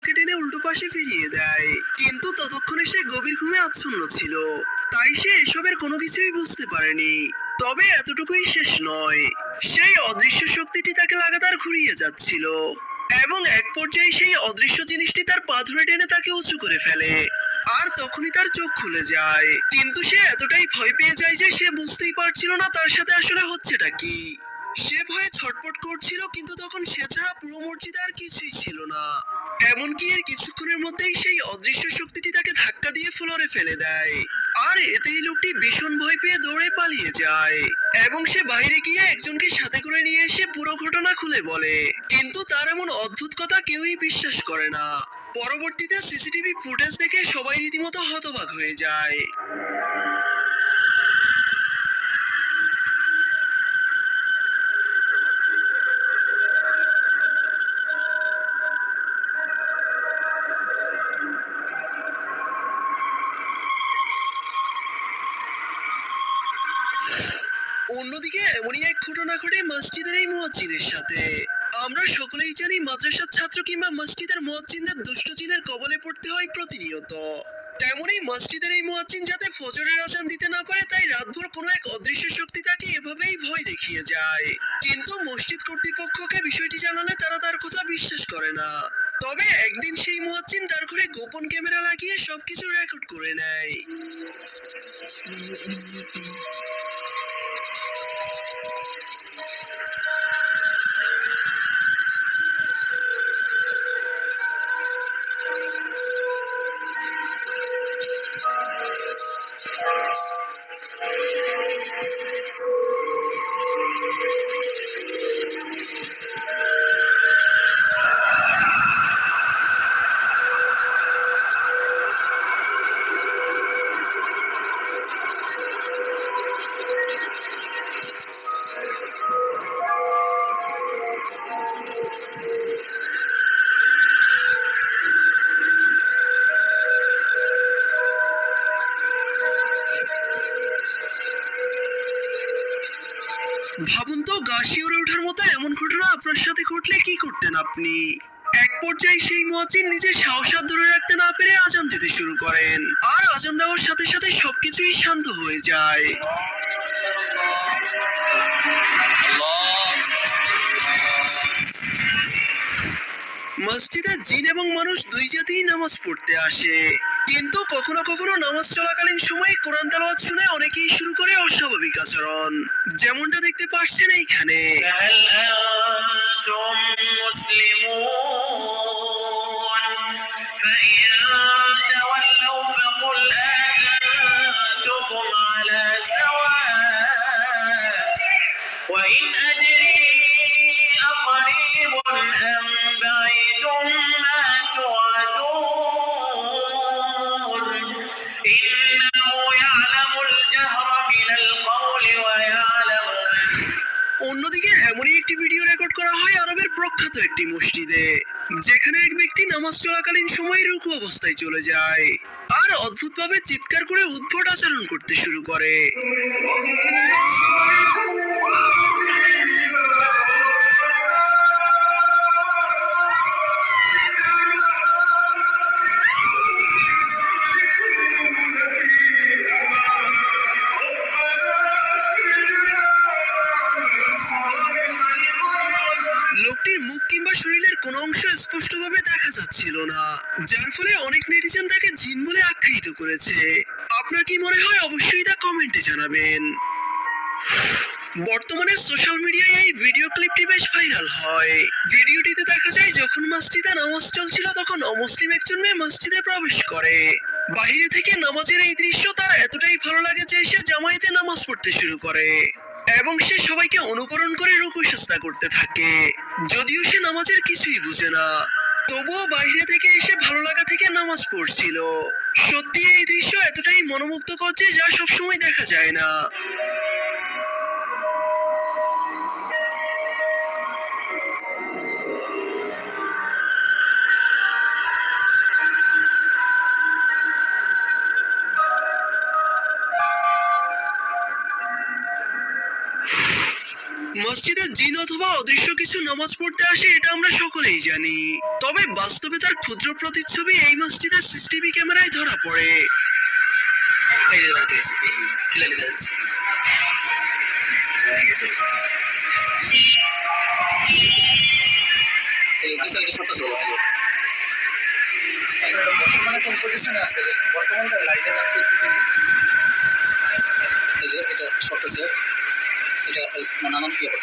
চোখকে টেনে উল্টো পাশে ফিরিয়ে দেয়, কিন্তু ততক্ষণে সে গভীর ঘুমে আচ্ছন্ন ছিল, তাই সে এসবের কোনো কিছুই বুঝতে পারেনি। তবে এতটুকুই শেষ নয়, সেই অদৃশ্য শক্তিটি তাকে লাগাতার ঘুরিয়ে যাচ্ছিল, এবং এক পর্যায়ে সেই অদৃশ্য জিনিসটি তার পা ধরে টেনে তাকে উঁচু করে ফেলে। আর তখনই তার চোখ খুলে যায়, কিন্তু সে এতটাই ভয় পেয়ে যায় যে সে বুঝতেই পারছিল না তার সাথে আসলে হচ্ছেটা কি। সে ভয়ে ছটফট করছিল, কিন্তু তখন সে ছাড়া পুরো মসজিদে আর কিছুই ছিল না। এমনকি এর কিছুক্ষণের মধ্যেই সেই অদৃশ্য শক্তিটি তাকে ধাক্কা দিয়ে ফ্লোরে ফেলে দেয়, আর এতেই লোকটি ভীষণ ভয় পেয়ে দৌড়ে পালিয়ে যায়, এবং সে বাইরে গিয়ে একজনকে সাথে করে নিয়ে এসে পুরো ঘটনা খুলে বলে। কিন্তু তার এমন অদ্ভুত কথা কেউই বিশ্বাস করে না। পরবর্তীতে সিসিটিভি ফুটেজ দেখে সবাই রীতিমতো হতবাক হয়ে যায়। অন্যদিকে এমনই এক ঘটনা ঘটে মসজিদের এই মুয়াজ্জিনের সাথে। আমরা সকলেই জানি মাদ্রাসার ছাত্র কিংবা মসজিদের মুয়াজ্জিনদের দুষ্ট জিনের কবলে পড়তে হয় প্রতিনিয়ত। তেমনই মসজিদের এই মুয়াজ্জিন যাতে ফজরের আজান দিতে না পারে, তাই রাতভর কোনো এক অদৃশ্য শক্তি তাকে এভাবেই ভয় দেখিয়ে যায়। কিন্তু মসজিদ কর্তৃপক্ষকে বিষয়টি জানালে তারা তার কথা বিশ্বাস করে না। তবে একদিন সেই মুয়াজ্জিন তার ঘরে গোপন ক্যামেরা লাগিয়ে সবকিছু রেকর্ড করে নেয়। ভাবুন তো, গা শিউরে ওঠার মতো এমন ঘটনা আপনার সাথে ঘটলে কি করতেন আপনি? এক পর্যায়ে সেই মুয়াজ্জিন নিজের সাহস আর ধরে রাখতে না পেরে আজান দিতে শুরু করেন, আর আজান দেওয়ার সাথে সাথে সবকিছুই শান্ত হয়ে যায়। মসজিদে জিন এবং মানুষ দুই জাতিই নামাজ পড়তে আসে, কিন্তু কখনো কখনো নামাজ চলাকালীন সময় কোরআন তেলাওয়াত শুনে অনেকেই শুরু করে অস্বাভাবিক আচরণ, যেমনটা দেখতে পাচ্ছেন এইখানে। هل أنتم مسلمون فإن تولوا فقل آذنتكم على سواء وإن أدري أقريب أم بعيد ما توعدون إنه يعلم الجهر من القول ويعلم ما অন্যদিকে এমনই একটি ভিডিও রেকর্ড করা হয় আরবের প্রখ্যাত একটি মসজিদে, যেখানে এক ব্যক্তি নামাজ চলাকালীন সময় রুকু অবস্থায় চলে যায় আর অদ্ভুতভাবে চিৎকার করে উদ্ভট আচরণ করতে শুরু করে। লোকটির মুখ কিংবা শরীরের কোনো অংশ স্পষ্টভাবে দেখা যাচ্ছিল না, যার ফলে অনেক নেটিজেন তাকে জিন বলে আখ্যায়িত করেছে। আপনার কি মনে হয়? অবশ্যই তা কমেন্টে জানাবেন। বর্তমানে সোশ্যাল মিডিয়ায় এই ভিডিও ক্লিপটি বেশ ভাইরাল হয়। ভিডিওটিতে দেখা যায় যখন মসজিদে নামাজ চলছিল তখন অমুসলিম একজন মেয়ে মসজিদে প্রবেশ করে। বাইরে থেকে নামাজের এই দৃশ্য তার এতটাই ভালো লাগে যে সে জামায়াতে নামাজ পড়তে শুরু করে, এবং সে সবাইকে অনুকরণ করে রুকু সিজদা করতে থাকে। যদিও সে নামাজের কিছুই বুঝে না, তবুও বাইরে থেকে এসে ভালো লাগা থেকে নামাজ পড়ছিল। সত্যি এই দৃশ্য এতটাই মনোমুগ্ধকর যে যা সবসময় দেখা যায় না। মসজিদে জিন অথবা অদৃশ্য কিছু নামাজ পড়তে আসে, এটা আমরা সকলেই জানি। তবে বাস্তবে তার ক্ষুদ্র প্রতিচ্ছবি এই মসজিদের সিসিটিভি ক্যামেরায় ধরা পড়ে। বর্তমানে কোন পজিশনে আছে? বর্তমানে লাইটের নাম কি? এই যে এটা শর্ট আছে, এটা নানান কি